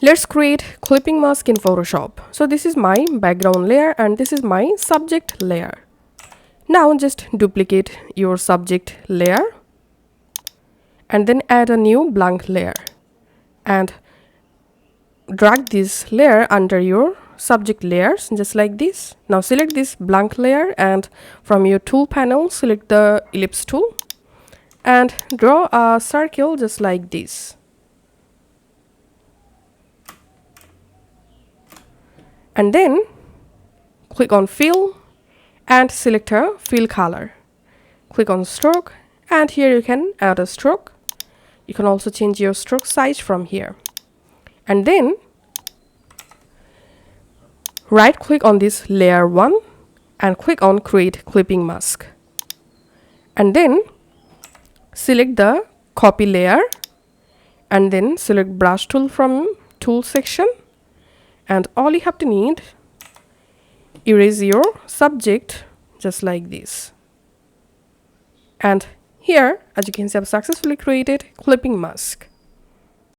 Let's create clipping mask in Photoshop. So this is my background layer and this is my subject layer. Now just duplicate your subject layer and then add a new blank layer and drag this layer under your subject layers just like this. Now select this blank layer and from your tool panel select the ellipse tool and draw a circle just like this. And then click on fill and select a fill color. Click on stroke and here you can add a stroke. You can also change your stroke size from here. And then right click on this layer 1 and click on create clipping mask. And then select the copy layer and then select brush tool from tool section. And all you have to need, erase your subject just like this. And here, as you can see, I've successfully created clipping mask.